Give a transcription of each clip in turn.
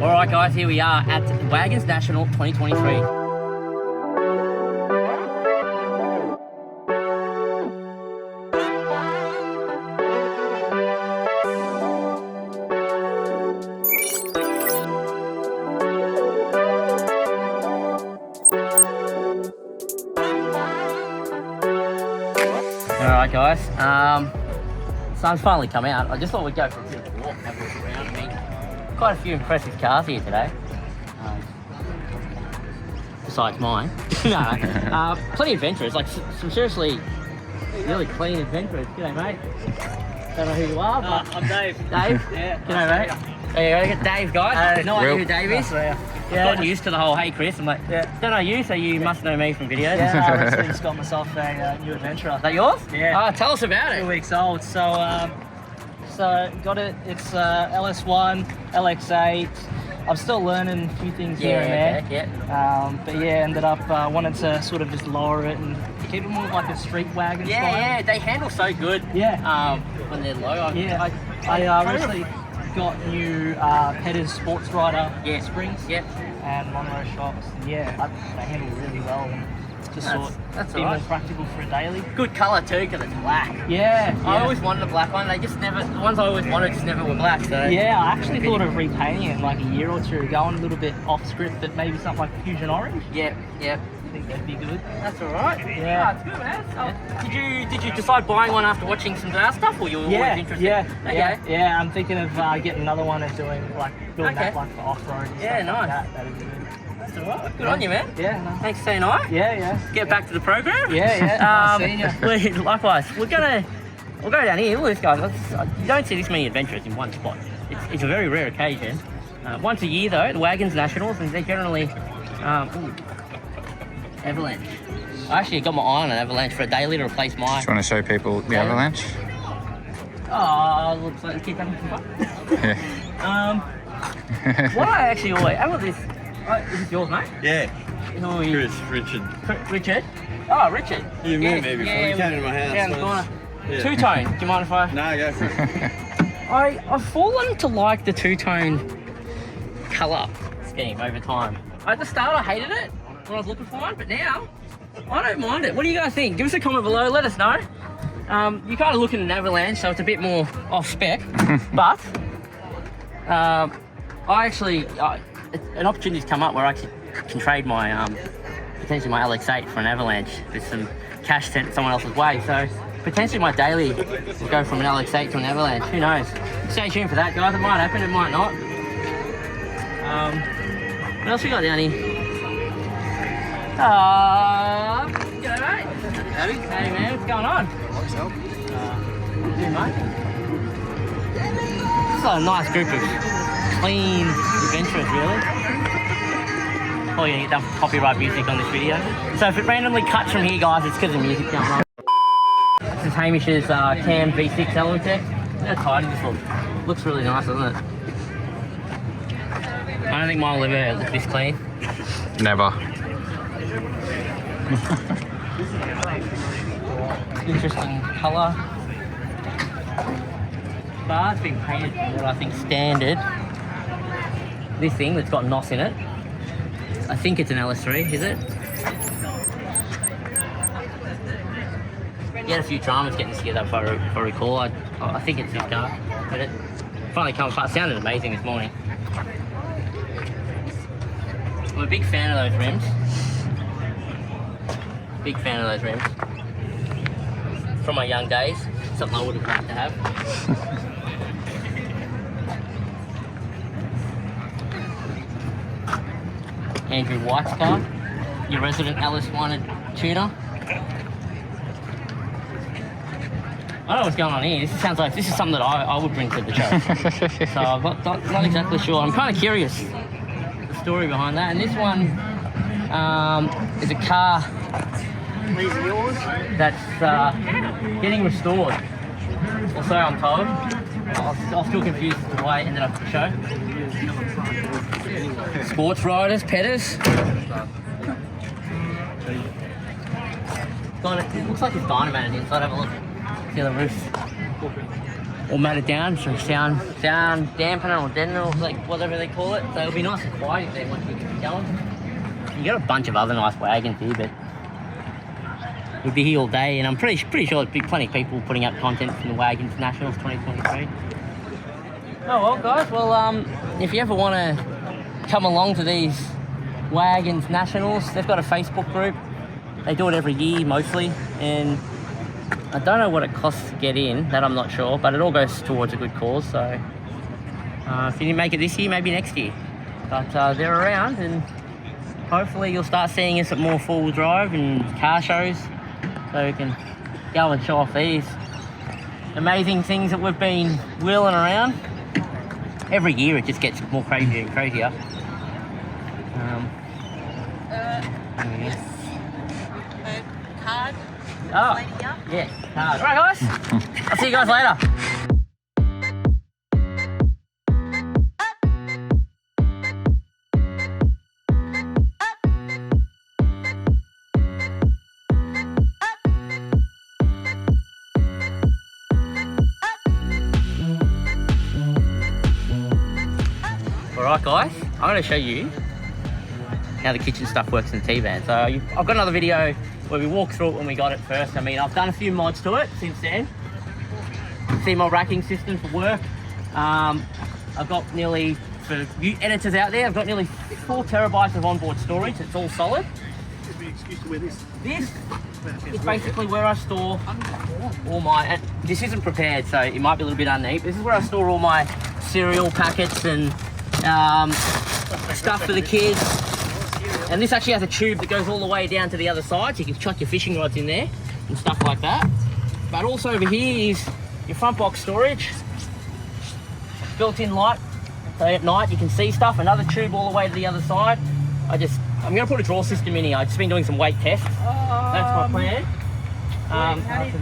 Alright guys, here we are at Wagons National 2023. Alright guys, sun's finally come out. I just thought we'd go for a bit of a walk, have a look around. I mean, quite a few impressive cars here today. Besides mine. No, plenty of Adventras, like some seriously really clean Adventras. G'day mate. Don't know who you are, but I'm Dave. Dave? Yeah. G'day mate. There you go, get Dave guys. No idea who Dave is. Got used to the whole hey Chris. I'm like, don't know you, so you must know me from videos. Yeah, I recently just got myself a new Adventra. Is that yours? Yeah. Tell us about it. 2 weeks old. So got it. It's LS1, LX8. I'm still learning a few things here and there. Yeah. But yeah, ended up wanting to sort of just lower it and keep it more like a street wagon style. Yeah, they handle so good. Yeah. When they're low. I recently got new Petters Sports Rider springs. Yep. And Monroe shocks. Yeah, they handle really well. And just That's be more practical for a daily. Good colour too, because it's black. Yeah. I always wanted a black one. They just never. The ones I always wanted just never were black. So yeah, I actually thought of repainting it in like a year or two, going a little bit off script, but maybe something like Fusion Orange. Yep. I think that'd be good. That's all right. Yeah. It's good, man. Did you decide buying one after watching some of our stuff, or you were always interested? Yeah. I'm thinking of getting another one and doing that like for off-road and stuff nice. like that. That'd be good. That's all right. Good on you, man. Yeah. No. Thanks for saying hi. Yeah. Get back to the program. Yeah. Nice seeing you. Likewise. We'll go down here. Look at this, guys. You don't see this many adventures in one spot. It's a very rare occasion. Once a year, though, the Wagons Nationals, and they're generally Avalanche. I actually got my eye on an Avalanche for a daily to replace my. Do you want to show people the Avalanche? Oh, looks like keep having some fun. Yeah. What I actually always. How about this? Is this yours, mate? Yeah. Who are you? Richard. Richard? Oh, Richard. You met me before. You came to my house. Down the corner. Yeah. Two-tone. Do you mind if I? No, go for it. I've fallen to like the two-tone colour scheme over time. At the start, I hated it when I was looking for one, but now I don't mind it. What do you guys think? Give us a comment below. Let us know. You're kind of looking at an Avalanche, so it's a bit more off spec, but an opportunity's come up where I can trade my potentially my LX8 for an Avalanche with some cash sent someone else's way. So potentially my daily will go from an LX8 to an Avalanche. Who knows? Stay tuned for that, guys. It might happen. It might not. What else we got down here? G'day, mate. Howdy. Hey, man. What's going on? Myself. Good, mate. It's a nice group of clean adventurers, really. Oh, yeah, get that copyright music on this video. So if it randomly cuts from here, guys, it's because the music going on. This is Hamish's Cam V6 Elotech. How tidy this looks really nice, doesn't it? I don't think mine will ever look this clean. Never. Interesting colour. Bar's been painted from what I think standard. This thing that's got NOS in it. I think it's an LS3, is it? He had a few dramas getting this together if I recall. I think it's his car, but it finally comes apart. It sounded amazing this morning. I'm a big fan of those rims. Big fan of those rims. From my young days, something I would have liked to have. Andrew White's car, your resident LS1 tuner. I don't know what's going on here. This sounds like this is something that I would bring to the show. So I'm not exactly sure. I'm kind of curious the story behind that. And this one is a car that's getting restored. Or so I'm told. I was still confused as to why it ended up at the show. Sports riders, Petters. It looks like it's dynamated inside. Have a look. See the roof. all matted down, so sound dampener or deadener, or like whatever they call it. So it'll be nice and quiet if they want to get going. You got a bunch of other nice wagons here, but we'll be here all day, and I'm pretty sure there'll be plenty of people putting up content from the Wagons Nationals 2023. Oh well, guys. Well, if you ever want to come along to these Wagons Nationals, they've got a Facebook group. They do it every year mostly, and I don't know what it costs to get in. That I'm not sure, but it all goes towards a good cause. So if you didn't make it this year, maybe next year. But they're around, and hopefully you'll start seeing us at more four-wheel drive and car shows, so we can go and show off these amazing things that we've been wheeling around. Every year it just gets more crazier and crazier. Card. Oh, yeah, card. All right, guys. I'll see you guys later. Alright guys, I'm going to show you how the kitchen stuff works in the T-van. So I've got another video where we walked through it when we got it first. I mean, I've done a few mods to it since then. See my racking system for work. I've got nearly, for you editors out there, I've got nearly 4 terabytes of onboard storage. It's all solid. This is basically where I store all my, and this isn't prepared, so it might be a little bit unneat. This is where I store all my cereal packets and stuff for the kids. And this actually has a tube that goes all the way down to the other side, so you can chuck your fishing rods in there and stuff like that. But also over here is your front box storage, built-in light, so at night you can see stuff. Another tube all the way to the other side. I'm going to put a drawer system in here. I've just been doing some weight tests. That's my plan.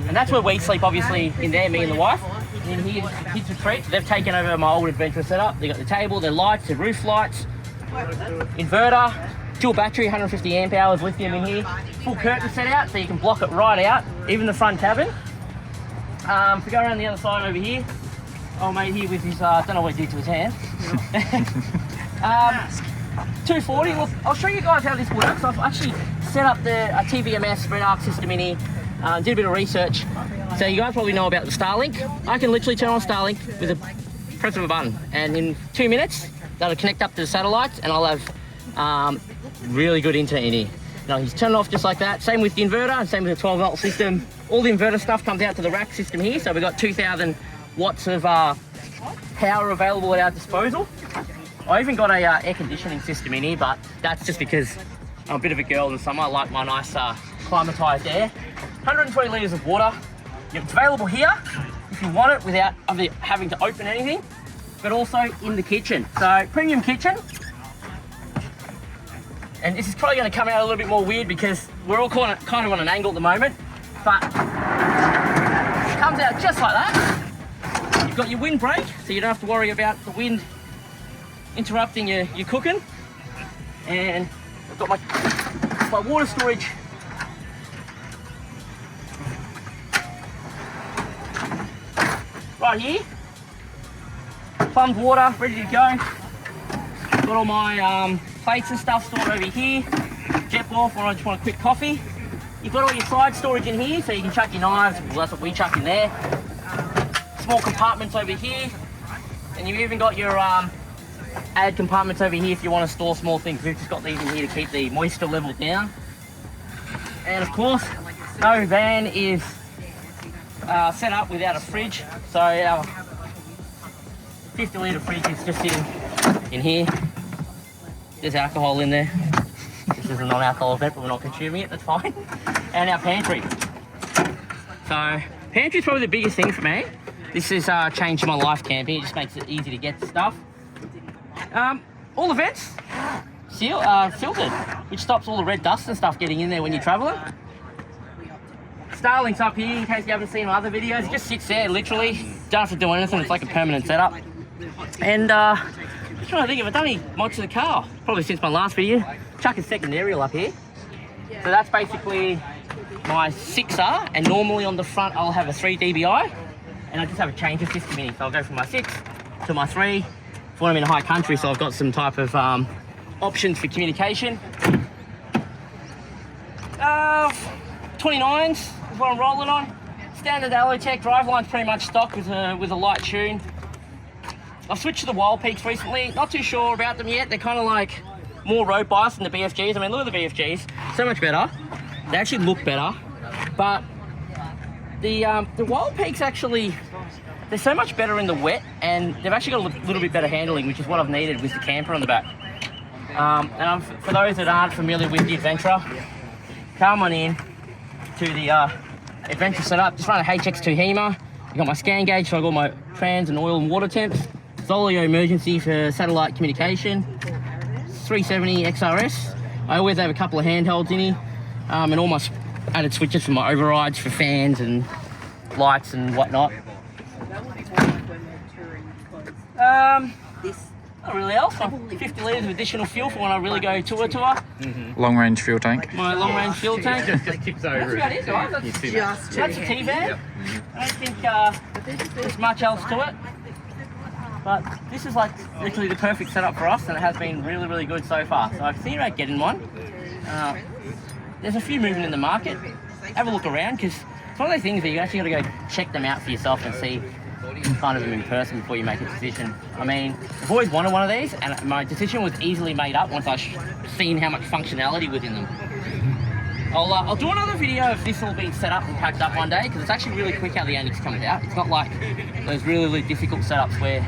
And that's where we sleep, obviously, in there, me and the wife. And in here, kids retreat. They've taken over my old Adventra setup. They've got the table, their lights, their roof lights, inverter, dual battery, 150 amp hours lithium in here. Full curtain set out, so you can block it right out, even the front cabin. If we go around the other side over here, old mate here with his, I don't know what he did to his hand. 240, look, I'll show you guys how this works. I've actually set up a TVMS spread arc system in here, did a bit of research. So you guys probably know about the Starlink. I can literally turn on Starlink with a press of a button, and in 2 minutes, that'll connect up to the satellites, and I'll have really good internet in here. Now he's turned off just like that. Same with the inverter, and same with the 12-volt system. All the inverter stuff comes out to the rack system here, so we've got 2,000 watts of power available at our disposal. I even got a air conditioning system in here, but that's just because I'm a bit of a girl in the summer. I like my nice climatised air. 120 litres of water. It's available here if you want it without having to open anything, but also in the kitchen. So premium kitchen. And this is probably going to come out a little bit more weird because we're all kind of on an angle at the moment, but it comes out just like that. You've got your windbreak, so you don't have to worry about the wind interrupting your cooking. And I've got my water storage right here. Plumbed water, ready to go. Got all my plates and stuff stored over here. Jet off when I just want a quick coffee. You've got all your side storage in here, so you can chuck your knives. Well, that's what we chuck in there. Small compartments over here. And you've even got your add compartments over here if you want to store small things. We've just got these in here to keep the moisture level down. And of course, no van is set up without a fridge. So our 50 litre fridge is just in here. There's alcohol in there. This is a non-alcohol event, but we're not consuming it, that's fine. And our pantry. So, pantry is probably the biggest thing for me. This has changed my life camping. It just makes it easy to get stuff. All the vents filtered, which stops all the red dust and stuff getting in there when you're traveling. Starlink's up here in case you haven't seen my other videos. It just sits there, literally. Don't have to do anything. It's like a permanent setup. And I'm trying to think if I've done any mods to the car. Probably since my last video. Chuck a second aerial up here. So that's basically my 6R, and normally on the front I'll have a 3 dBi. and I just have a changer system in it. So I'll go from my 6 to my 3 for when I'm in a high country, so I've got some type of options for communication. 29s is what I'm rolling on. Standard Alotech drive line's pretty much stock with a light tune. I've switched to the Wild Peaks recently. Not too sure about them yet. They're kind of like more road biased than the BFGs. I mean, look at the BFGs, so much better. They actually look better, but the Wild Peaks actually, they're so much better in the wet, and they've actually got a little bit better handling, which is what I've needed with the camper on the back. And for those that aren't familiar with the Adventra, come on in to the Adventra setup. Just run a HX2 HEMA. I've got my scan gauge, so I've got my trans and oil and water temps. Zolio emergency for satellite communication. 370 XRS. I always have a couple of handholds in here, and all my added switches for my overrides, for fans and lights and whatnot. Not really else. 50 litres of additional fuel for when I really go tour. Long range fuel tank. My long range fuel tank. Just tips over. That's about it, guys. That's a T-van. I don't think there's much else to it. But this is like literally the perfect setup for us, and it has been really, really good so far. So I've seen about getting one. There's a few moving in the market. Have a look around, because it's one of those things where you actually got to go check them out for yourself and see kind of them in person before you make a decision. I mean, I've always wanted one of these, and my decision was easily made up once I seen how much functionality within them. I'll do another video of this all being set up and packed up one day, because it's actually really quick how the annex comes out. It's not like those really, really difficult setups where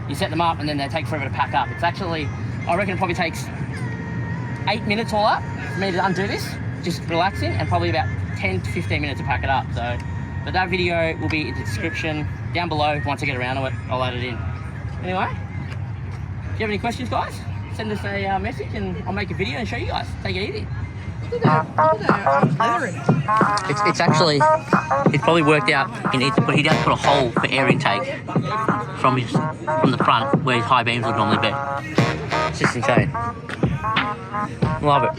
you set them up and then they take forever to pack up. It's actually, I reckon it probably takes 8 minutes all up for me to undo this, just relaxing, and probably about 10 to 15 minutes to pack it up. So, but that video will be in the description down below. Once I get around to it, I'll add it in. Anyway, if you have any questions, guys, send us a message and I'll make a video and show you guys. Take it easy. Look at that leather in it. It's actually, it's probably worked out. He does put a hole for air intake from the front where his high beams would normally be. It's just insane. Love it.